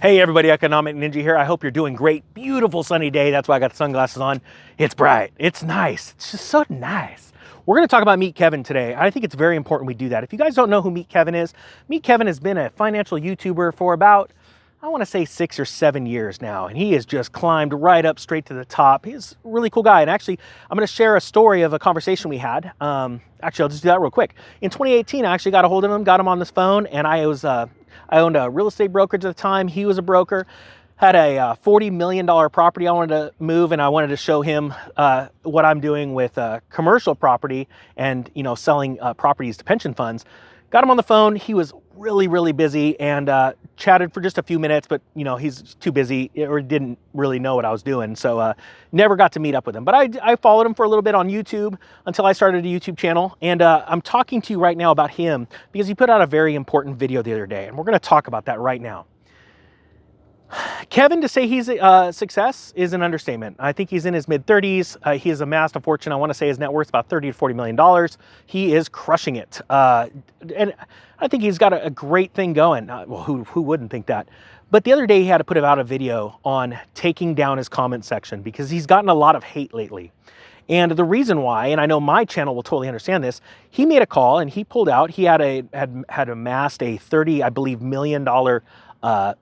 Hey everybody, Economic Ninja here. I hope you're doing great. Beautiful sunny day. That's why I got the sunglasses on. It's bright. It's nice. It's just so nice. We're going to talk about Meet Kevin today. I think it's very important we do that. If you guys don't know who Meet Kevin is, Meet Kevin has been a financial YouTuber for about, I want to say 6 or 7 years now. And he has just climbed right up straight to the top. He's a really cool guy. And actually, I'm going to share a story of a conversation we had. Actually, I'll just do that real quick. In 2018, I actually got a hold of him, got him on this phone, and I owned a real estate brokerage at the time. He was a broker, had a $40 million property I wanted to move, and I wanted to show him what I'm doing with commercial property and, selling properties to pension funds. Got him on the phone. He was really busy and chatted for just a few minutes, but he's too busy or didn't really know what I was doing. So never got to meet up with him, but I followed him for a little bit on YouTube until I started a YouTube channel. And I'm talking to you right now about him because he put out a very important video the other day, and we're going to talk about that right now. Kevin, to say he's a success is an understatement. I think he's in his mid-30s. He has amassed a fortune. I want to say his net worth is about $30 to $40 million. He is crushing it. And I think he's got a great thing going. Well, who wouldn't think that? But the other day he had to put out a video on taking down his comment section because he's gotten a lot of hate lately. And the reason why, and I know my channel will totally understand this, he made a call and he pulled out. He had amassed a $30 million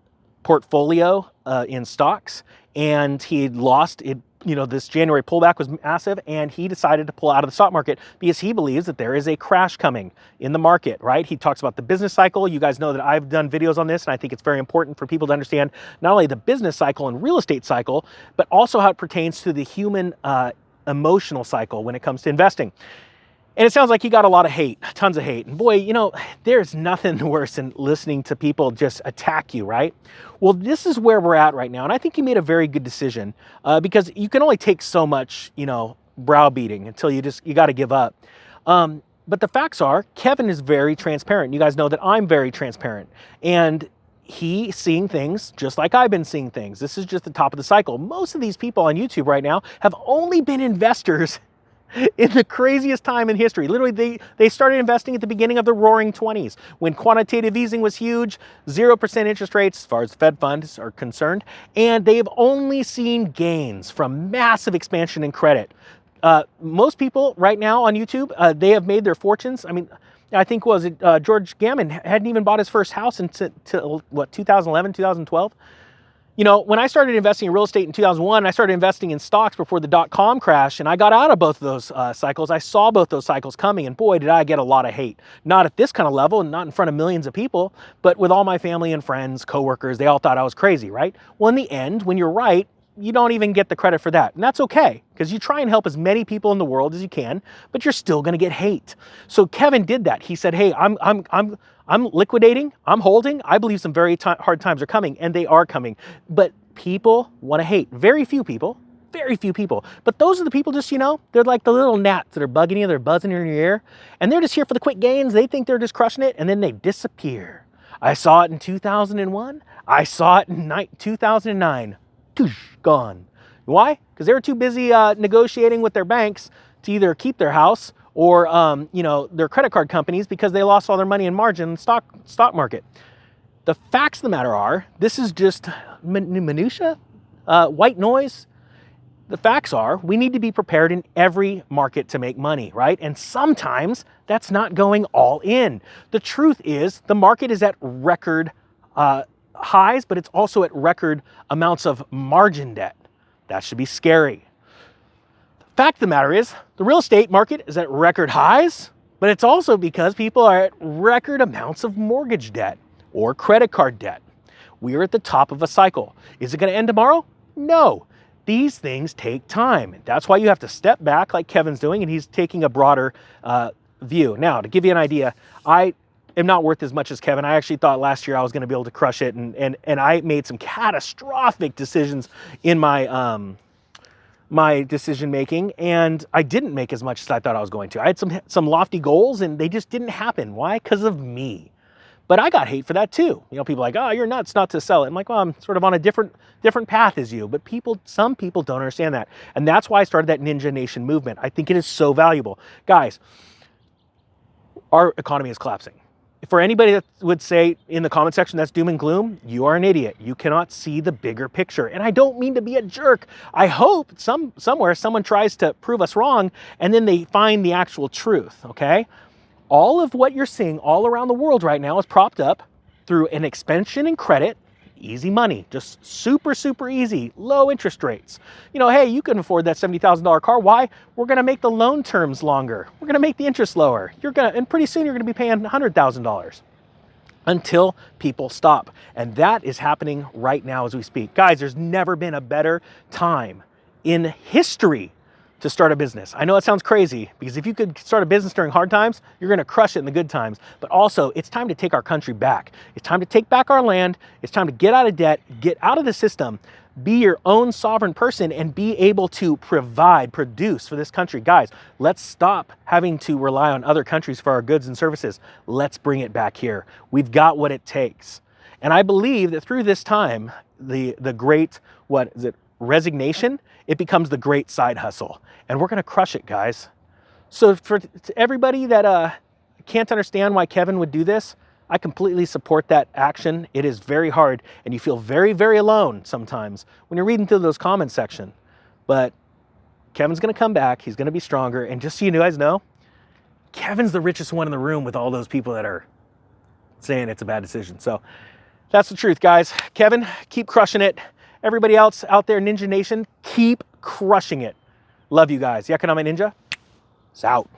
portfolio in stocks, and he had lost it. This January pullback was massive, and he decided to pull out of the stock market because he believes that there is a crash coming in the market, right? He talks about the business cycle. You guys know that I've done videos on this, and I think it's very important for people to understand not only the business cycle and real estate cycle, but also how it pertains to the human emotional cycle when it comes to investing. And it sounds like he got a lot of hate, tons of hate. And boy, there's nothing worse than listening to people just attack you, right? Well, this is where we're at right now. And I think he made a very good decision because you can only take so much, browbeating until you got to give up. But the facts are, Kevin is very transparent. You guys know that I'm very transparent. And he's seeing things just like I've been seeing things. This is just the top of the cycle. Most of these people on YouTube right now have only been investors in the craziest time in history. Literally, they started investing at the beginning of the roaring 20s when quantitative easing was huge, 0% interest rates as far as Fed funds are concerned, and they've only seen gains from massive expansion in credit. Most people right now on YouTube, they have made their fortunes. I mean, I think George Gammon hadn't even bought his first house until what, 2011, 2012? When I started investing in real estate in 2001, I started investing in stocks before the dot-com crash, and I got out of both of those cycles. I saw both those cycles coming, and boy, did I get a lot of hate. Not at this kind of level, and not in front of millions of people, but with all my family and friends, coworkers, they all thought I was crazy, right? Well, in the end, when you're right, you don't even get the credit for that. And that's okay, because you try and help as many people in the world as you can, but you're still going to get hate. So Kevin did that. He said, hey, I'm liquidating, I'm holding. I believe some very hard times are coming, and they are coming. But people want to hate. Very few people. But those are the people just, they're like the little gnats that are bugging you, they're buzzing in your ear, and they're just here for the quick gains. They think they're just crushing it, and then they disappear. I saw it in 2001. I saw it in 2009. Gone. Why? Because they were too busy negotiating with their banks to either keep their house or their credit card companies because they lost all their money in margin in the stock market. The facts of the matter are, this is just minutia, white noise. The facts are, we need to be prepared in every market to make money, right? And sometimes that's not going all in. The truth is, the market is at record highs, but it's also at record amounts of margin debt. That should be scary. The fact of the matter is, the real estate market is at record highs, but it's also because people are at record amounts of mortgage debt or credit card debt. We are at the top of a cycle. Is it going to end tomorrow? No. These things take time. That's why you have to step back like Kevin's doing, and he's taking a broader view. Now, to give you an idea, I am not worth as much as Kevin. I actually thought last year I was going to be able to crush it, and I made some catastrophic decisions in my my decision making, and I didn't make as much as I thought I was going to. I had some lofty goals, and they just didn't happen. Why? Because of me. But I got hate for that too. People like, oh, you're nuts not to sell it. I'm like, well, I'm sort of on a different path as you. But some people don't understand that, and that's why I started that Ninja Nation movement. I think it is so valuable, guys. Our economy is collapsing. for anybody that would say in the comment section that's doom and gloom, you are an idiot. You cannot see the bigger picture. And I don't mean to be a jerk. I hope somewhere someone tries to prove us wrong and then they find the actual truth, okay? All of what you're seeing all around the world right now is propped up through an expansion in credit, easy money, just super, super easy, low interest rates. You know, hey, you can afford that $70,000 car. Why? We're gonna make the loan terms longer. We're gonna make the interest lower. And pretty soon you're gonna be paying $100,000 until people stop. And that is happening right now as we speak. Guys, there's never been a better time in history to start a business. I know it sounds crazy because if you could start a business during hard times, you're gonna crush it in the good times. But also, it's time to take our country back. It's time to take back our land. It's time to get out of debt, get out of the system, be your own sovereign person and be able to produce for this country. Guys, let's stop having to rely on other countries for our goods and services. Let's bring it back here. We've got what it takes. And I believe that through this time, the great, what is it, resignation, it becomes the great side hustle. And we're gonna crush it, guys. So to everybody that can't understand why Kevin would do this, I completely support that action. It is very hard and you feel very, very alone sometimes when you're reading through those comments section. But Kevin's gonna come back, he's gonna be stronger. And just so you guys know, Kevin's the richest one in the room with all those people that are saying it's a bad decision. So that's the truth, guys. Kevin, keep crushing it. Everybody else out there, Ninja Nation, keep crushing it. Love you guys. The Economic Ninja, it's out.